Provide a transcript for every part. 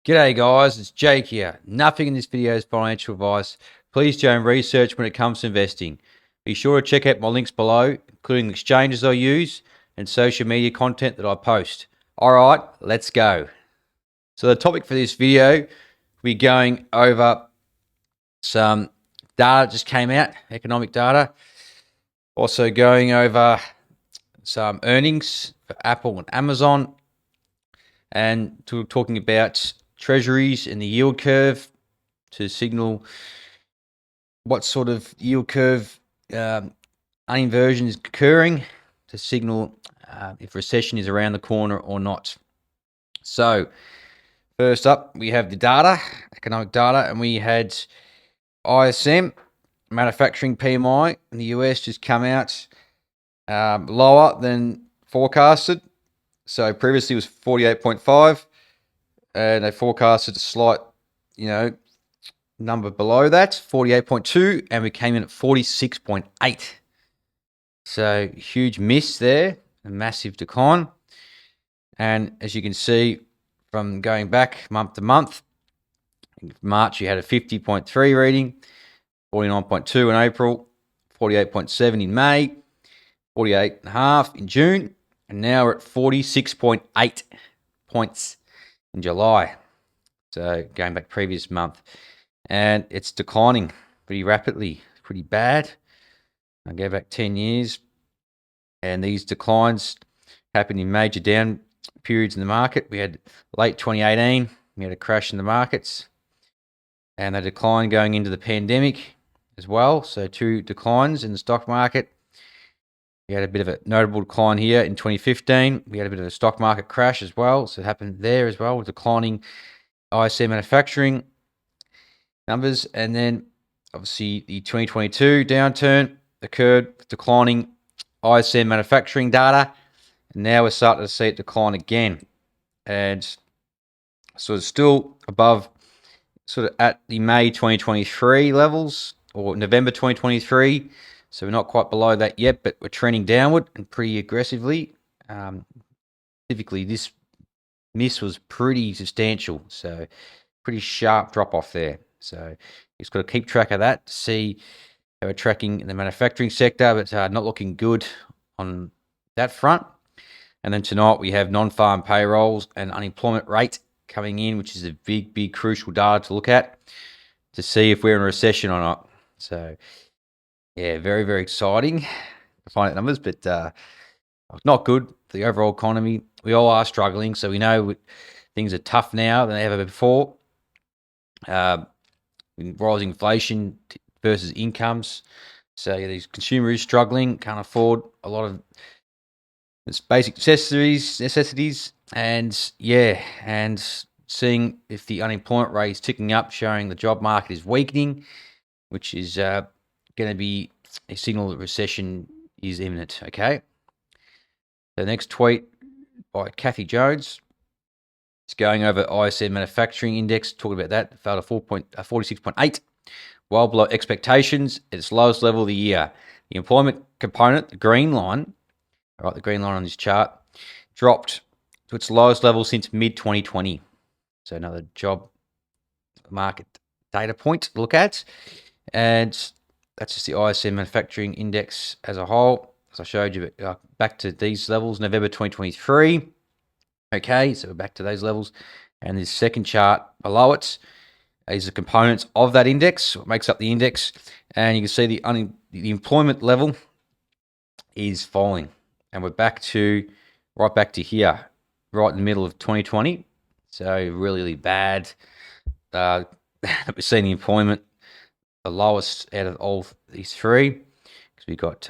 G'day guys, it's Jake here. Nothing in this video is financial advice. Please do your own research when it comes to investing. Be sure to check out my links below, including the exchanges I use and social media content that I post. Alright, let's go. So the topic for this video, we're going over some data that just came out, economic data. Also going over some earnings for Apple and Amazon. And talking about treasuries and the yield curve to signal what sort of yield curve uninversion is occurring to signal if recession is around the corner or not. So first up, we have the data, economic data, and we had ISM, manufacturing PMI in the US just come out lower than forecasted. So previously it was 48.5. And they forecasted a slight, number below that, 48.2, and we came in at 46.8. So huge miss there, a massive decline. And as you can see from going back month to month, in March you had a 50.3 reading, 49.2 in April, 48.7 in May, 48.5 in June, and now we're at 46.8 points in July. So going back previous month, and it's declining pretty rapidly, pretty bad. I go back 10 years, and these declines happened in major down periods in the market. We had late 2018, we had a crash in the markets, and a decline going into the pandemic as well. So two declines in the stock market. We had a bit of a notable decline here in 2015. We had a bit of a stock market crash as well. So it happened there as well, declining ISM manufacturing numbers. And then obviously the 2022 downturn occurred, declining ISM manufacturing data. And now we're starting to see it decline again. And so it's still above, sort of at the May 2023 levels or November 2023. So we're not quite below that yet, but we're trending downward and pretty aggressively. Specifically, this miss was pretty substantial, so pretty sharp drop off there. So you just got to keep track of that to see how we're tracking in the manufacturing sector, but not looking good on that front. And then tonight we have non-farm payrolls and unemployment rate coming in, which is a big crucial data to look at to see if we're in a recession or not. So yeah, very exciting to find out numbers, but not good for the overall economy. We all are struggling, so we know things are tough now than ever before. Rising inflation versus incomes. So yeah, these consumers struggling, can't afford a lot of its basic necessities, and seeing if the unemployment rate is ticking up, showing the job market is weakening, which is going to be a signal that recession is imminent. Okay. The next tweet by Kathy Jones is going over ISM manufacturing index, talking about that. It fell to 46.8, well below expectations at its lowest level of the year. The employment component, the green line, all right, the green line on this chart, dropped to its lowest level since mid-2020. So another job market data point to look at. And that's just the ISM manufacturing index as a whole. As I showed you, back to these levels, November 2023. Okay, so we're back to those levels. And this second chart below it is the components of that index, what makes up the index. And you can see the employment level is falling. And we're right back to here, right in the middle of 2020. So really bad. We're seeing the employment the lowest out of all these three, because we got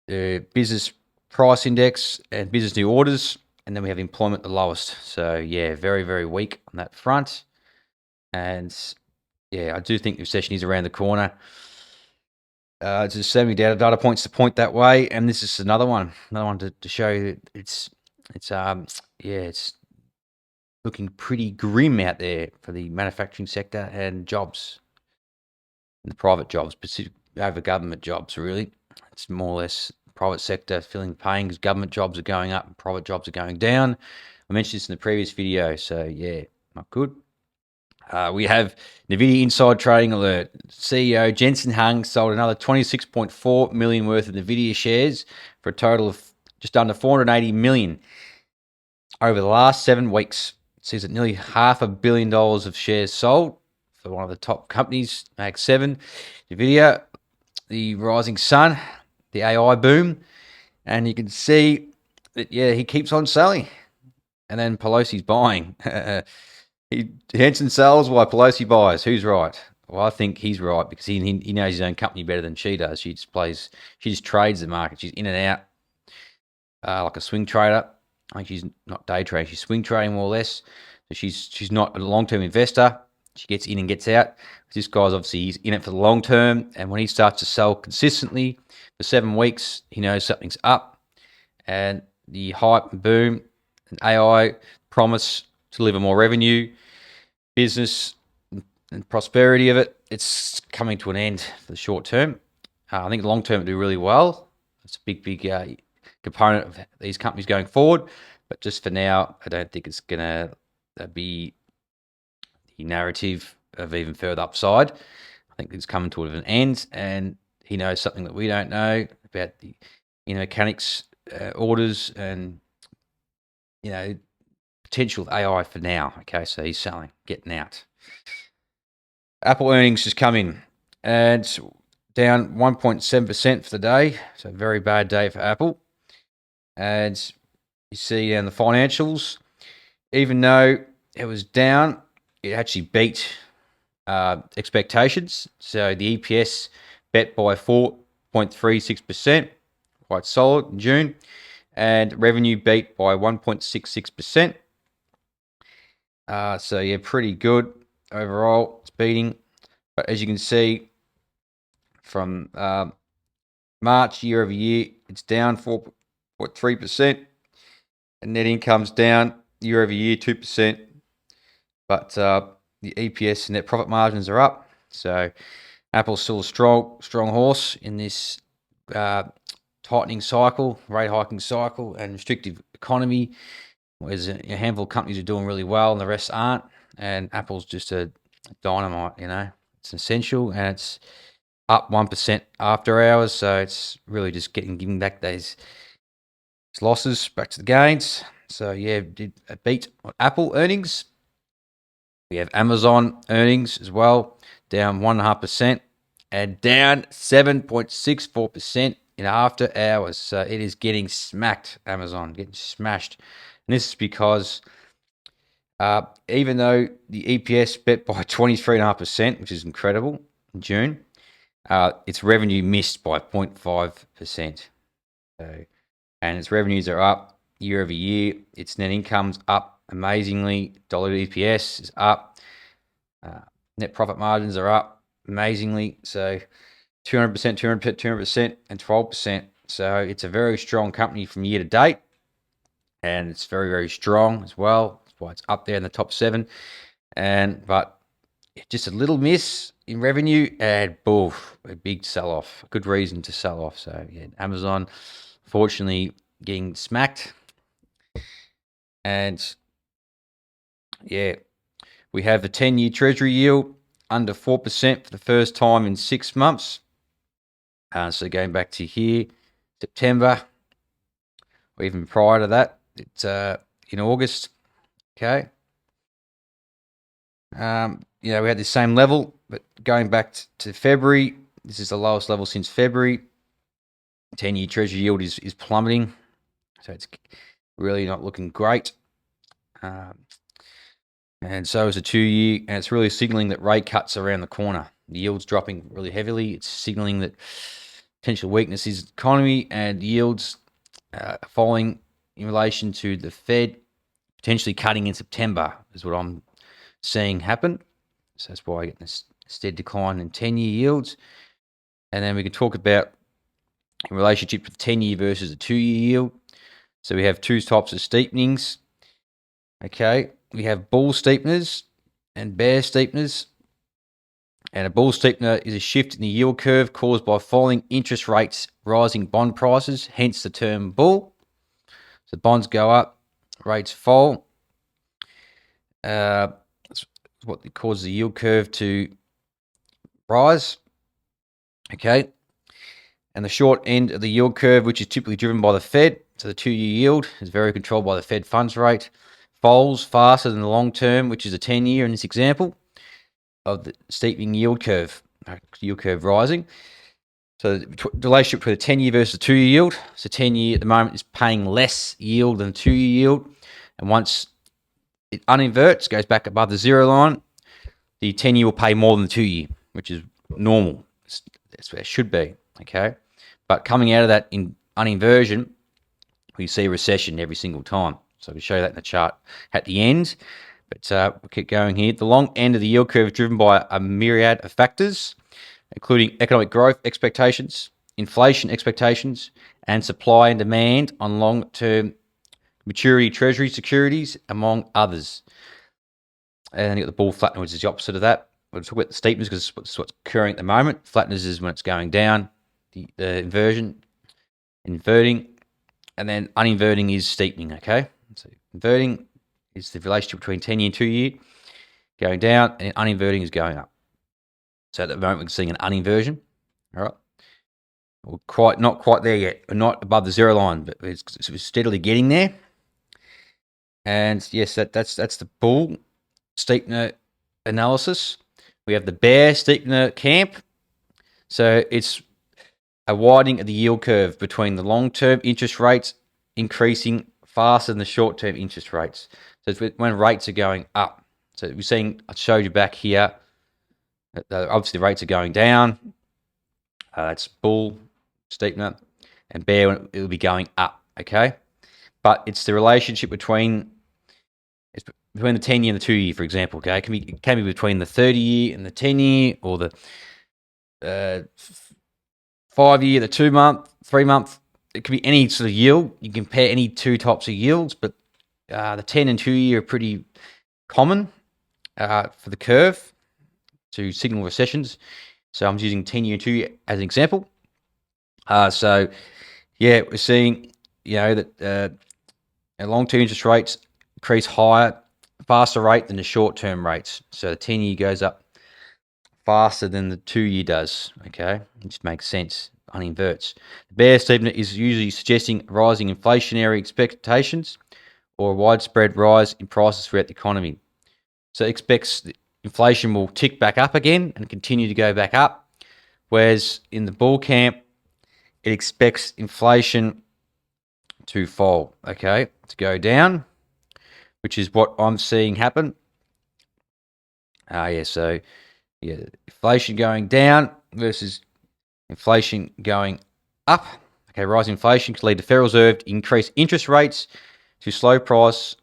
the business price index and business new orders, and then we have employment the lowest. So yeah, very weak on that front. And yeah, I do think the recession is around the corner. There's so many data points to point that way, and this is another one to show you that it's looking pretty grim out there for the manufacturing sector and jobs. The private jobs, specifically over government jobs, really. It's more or less private sector feeling the pain because government jobs are going up and private jobs are going down. I mentioned this in the previous video, so yeah, not good. We have NVIDIA inside trading alert. CEO Jensen Huang sold another 26.4 million worth of NVIDIA shares for a total of just under 480 million over the last 7 weeks. It sees that nearly $500 million of shares sold for one of the top companies, Mag 7, NVIDIA, the rising sun, the AI boom, and you can see that, yeah, he keeps on selling. And then Pelosi's buying. Henson sells while Pelosi buys. Who's right? Well, I think he's right because he knows his own company better than she does. She just trades the market. She's in and out like a swing trader. I think she's not day trading. She's swing trading more or less. So she's not a long-term investor. She gets in and gets out. This guy's obviously he's in it for the long term. And when he starts to sell consistently for 7 weeks, he knows something's up. And the hype and boom and AI promise to deliver more revenue, business and prosperity of it, it's coming to an end for the short term. I think the long term will do really well. It's a big component of these companies going forward. But just for now, I don't think it's going to be the narrative of even further upside. I think it's coming to an end, and he knows something that we don't know about the mechanics, orders, and potential of AI for now. Okay, so he's selling, getting out. Apple earnings just come in, and it's down 1.7% for the day. So a very bad day for Apple. And you see in the financials, even though it was down, it actually beat expectations. So the EPS bet by 4.36%, quite solid in June, and revenue beat by 1.66%. So yeah, pretty good overall. It's beating, but as you can see from March year over year, it's down 4.3%, and net income's down year over year 2%. But the EPS and net profit margins are up. So Apple's still a strong horse in this tightening cycle, rate hiking cycle, and restrictive economy. Whereas a handful of companies are doing really well and the rest aren't. And Apple's just a dynamite, It's essential, and it's up 1% after hours. So it's really just giving back those losses back to the gains. So yeah, did a beat on Apple earnings. We have Amazon earnings as well, down 1.5% and down 7.64% in after hours. So it is getting smacked, Amazon, getting smashed. And this is because even though the EPS bet by 23.5%, which is incredible in June, its revenue missed by 0.5%. So, and its revenues are up year over year. Its net income's up amazingly. Diluted EPS is up. Net profit margins are up amazingly. So 200%, 200%, and 12%. So it's a very strong company from year to date. And it's very, very strong as well. That's why it's up there in the top 7. But just a little miss in revenue, and boof, a big sell-off. A good reason to sell off. So yeah, Amazon, fortunately, getting smacked. And yeah, we have the 10-year Treasury yield under 4% for the first time in 6 months. So going back to here, September, or even prior to that, it's in August. Okay. We had the same level, but going back to February, this is the lowest level since February. 10-year Treasury yield is plummeting, so it's really not looking great. And so is a 2-year, and it's really signaling that rate cuts are around the corner. The yield's dropping really heavily. It's signaling that potential weakness is the economy, and yields falling in relation to the Fed potentially cutting in September is what I'm seeing happen. So that's why I get this steady decline in 10-year yields. And then we can talk about in relationship to the 10-year versus the 2-year yield. So we have two types of steepenings. Okay, we have bull steepeners and bear steepeners. And a bull steepener is a shift in the yield curve caused by falling interest rates, rising bond prices, hence the term bull. So bonds go up, rates fall. what causes the yield curve to rise. Okay. And the short end of the yield curve, which is typically driven by the Fed, so the 2-year yield is very controlled by the Fed funds rate, falls faster than the long term, which is a 10-year in this example of the steepening yield curve rising. So the relationship between the 10-year versus the 2-year yield. So 10-year at the moment is paying less yield than 2-year yield. And once it uninverts, goes back above the zero line, the 10-year will pay more than the 2-year, which is normal. That's where it should be, okay? But coming out of that uninversion, we see a recession every single time. So we show that in the chart at the end. But we'll keep going here. The long end of the yield curve is driven by a myriad of factors, including economic growth expectations, inflation expectations, and supply and demand on long-term maturity Treasury securities, among others. And then you got the bull flattener, which is the opposite of that. We'll talk about the steepness because it's what's occurring at the moment. Flatness is when it's going down, the inverting, and then uninverting is steepening, okay? So inverting is the relationship between 10-year and 2-year going down, and uninverting is going up. So at the moment, we're seeing an uninversion, all right? We're not quite there yet. We're not above the zero line, but we're steadily getting there. And yes, that's the bull steepener analysis. We have the bear steepener camp. So it's a widening of the yield curve between the long-term interest rates increasing faster than the short-term interest rates. So it's when rates are going up. So we're seeing, I showed you back here, obviously the rates are going down. It's bull steepener, and bear, it will be going up, okay? But it's the relationship between the 10-year and the 2-year, for example, okay? It can be between the 30-year and the 10-year, or the 5-year, the 2-month, 3-month. It could be any sort of yield. You can compare any two types of yields, but the 10 and 2-year are pretty common for the curve to signal recessions. So I'm using 10-year and 2-year as an example. So yeah, we're seeing, that long-term interest rates increase faster rate than the short-term rates. So the 10-year goes up faster than the 2-year does, okay? It just makes sense, uninverts. The bear steepener is usually suggesting rising inflationary expectations or a widespread rise in prices throughout the economy. So it expects inflation will tick back up again and continue to go back up, whereas in the bull camp, it expects inflation to fall, okay, to go down, which is what I'm seeing happen. Inflation going down versus inflation going up. Okay, rising inflation could lead the Federal Reserve to increase interest rates to slow prices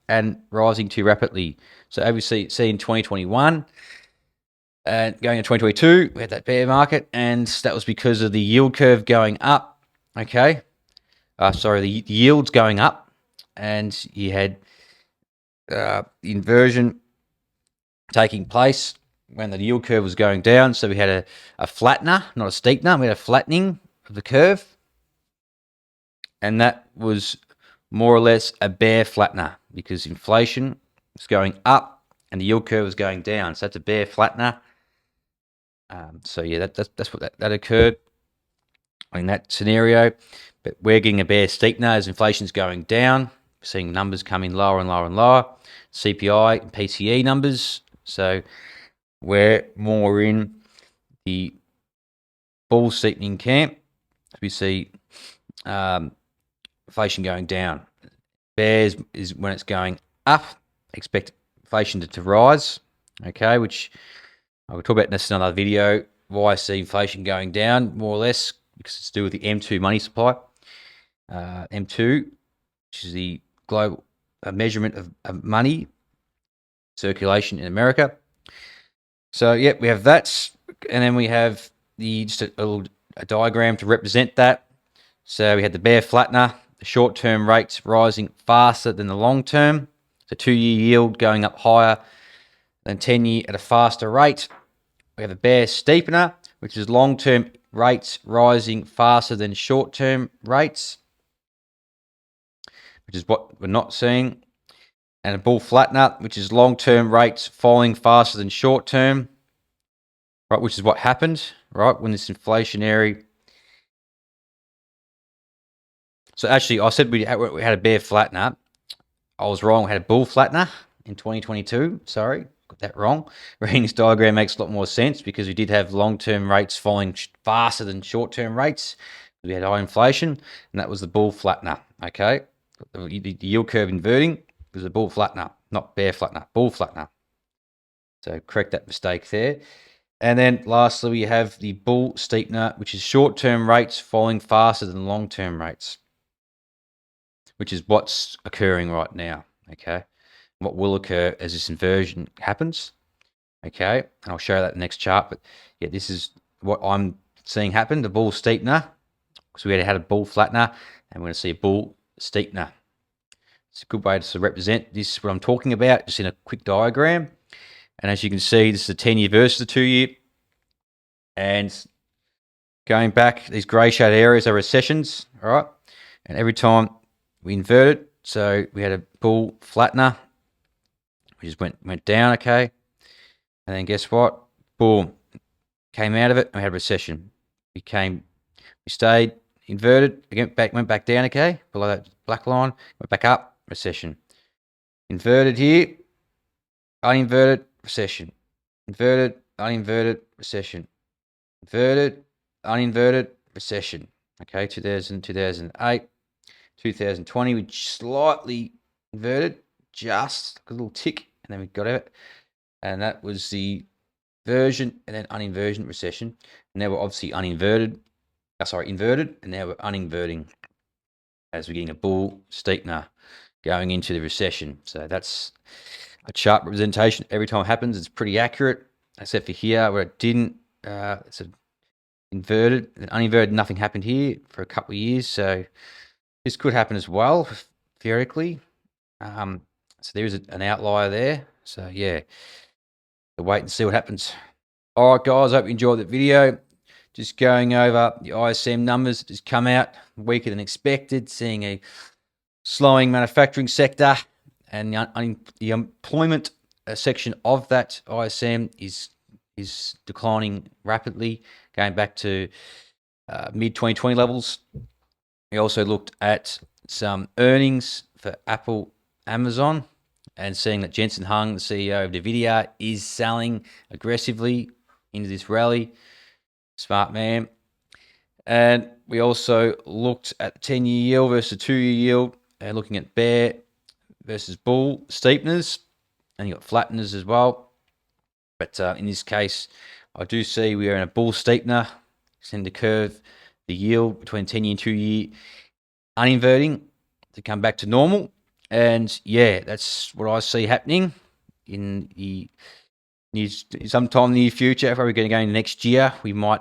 and rising too rapidly. So as we see in 2021 and going into 2022, we had that bear market, and that was because of the yield curve going up. Okay, the yields going up, and you had the inversion taking place when the yield curve was going down. So we had a flattener, not a steepener. We had a flattening of the curve, and that was more or less a bear flattener because inflation was going up and the yield curve was going down. So that's a bear flattener. That's what that occurred in that scenario. But we're getting a bear steepener as inflation's going down. We're seeing numbers coming lower and lower and lower. CPI and PCE numbers. So we're more in the bull steepening camp. We see inflation going down. Bears is when it's going up. Expect inflation to rise. Okay, which I will talk about in another video. Why I see inflation going down more or less because it's to do with the M2 money supply. M2, which is the global measurement of money circulation in America. So yeah, we have that, and then we have just a diagram to represent that. So we had the bear flattener, the short-term rates rising faster than the long-term, the 2-year yield going up higher than 10-year at a faster rate. We have a bear steepener, which is long-term rates rising faster than short-term rates, which is what we're not seeing. and a bull flattener, which is long-term rates falling faster than short-term, right? Which is what happened, right, when this inflationary. So actually, I said we had a bear flattener. I was wrong. We had a bull flattener in 2022. Sorry, got that wrong. Reading this diagram makes a lot more sense because we did have long-term rates falling faster than short-term rates. We had high inflation, and that was the bull flattener. Okay, the yield curve inverting was a bull flattener, not bear flattener. Bull flattener. So correct that mistake there. And then lastly, we have the bull steepener, which is short-term rates falling faster than long-term rates, which is what's occurring right now, okay? What will occur as this inversion happens, okay? And I'll show that in the next chart, but yeah, this is what I'm seeing happen, the bull steepener, because we had a bull flattener, and we're going to see a bull steepener. It's a good way to represent this, what I'm talking about, just in a quick diagram. And as you can see, this is a 10-year versus the 2-year. And going back, these grey shaded areas are recessions, all right? And every time we inverted, so we had a bull flattener, we just went down, okay? And then guess what? Boom, came out of it, and we had a recession. We stayed inverted, again, went back down, okay? Below that black line, went back up, recession. Inverted here, uninverted, recession. Inverted, uninverted, recession. Inverted, uninverted, recession. Okay, 2000, 2008, 2020, we slightly inverted, just a little tick, and then we got it. And that was the version and then uninversion recession. Now we're obviously inverted, and now we're uninverting as we're getting a bull steepener going into the recession. So that's a chart representation. Every time it happens, it's pretty accurate, except for here where it didn't. It's a inverted and uninverted, nothing happened here for a couple of years. So this could happen as well, theoretically. So there is an outlier there. So yeah, we'll wait and see what happens. All right, guys, I hope you enjoyed the video. Just going over the ISM numbers that just come out weaker than expected, seeing a slowing manufacturing sector, and the employment section of that ISM is declining rapidly, going back to mid-2020 levels. We also looked at some earnings for Apple, Amazon, and seeing that Jensen Huang, the CEO of NVIDIA, is selling aggressively into this rally. Smart man. And we also looked at the 10-year yield versus 2-year yield, and looking at bear versus bull steepeners, and you got flatteners as well. But in this case, I do see we are in a bull steepener. Send the curve, the yield between 10-year and 2-year uninverting to come back to normal. And yeah, that's what I see happening in the sometime in the near future. Probably going to go into next year. We might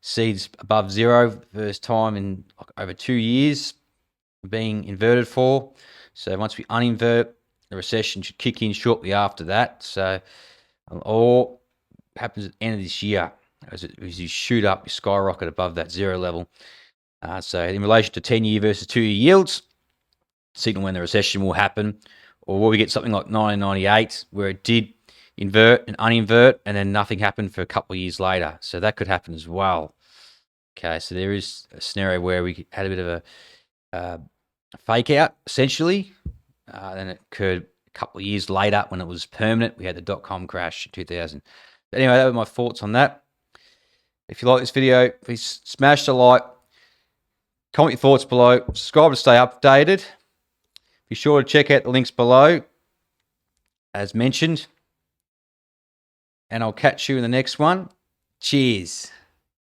see this above zero for the first time in over 2 years being inverted for. So once we uninvert, the recession should kick in shortly after that. So or happens at the end of this year as you shoot up, you skyrocket above that zero level. So in relation to 10-year versus 2-year yields, signal when the recession will happen, or will we get something like 1998 where it did invert and uninvert and then nothing happened for a couple of years later. So that could happen as well. Okay, so there is a scenario where we had a bit of a fake out, essentially. Then it occurred a couple of years later when it was permanent. We had the dot-com crash in 2000. But anyway, that were my thoughts on that. If you like this video, please smash the like, comment your thoughts below, subscribe to stay updated. Be sure to check out the links below, as mentioned. And I'll catch you in the next one. Cheers.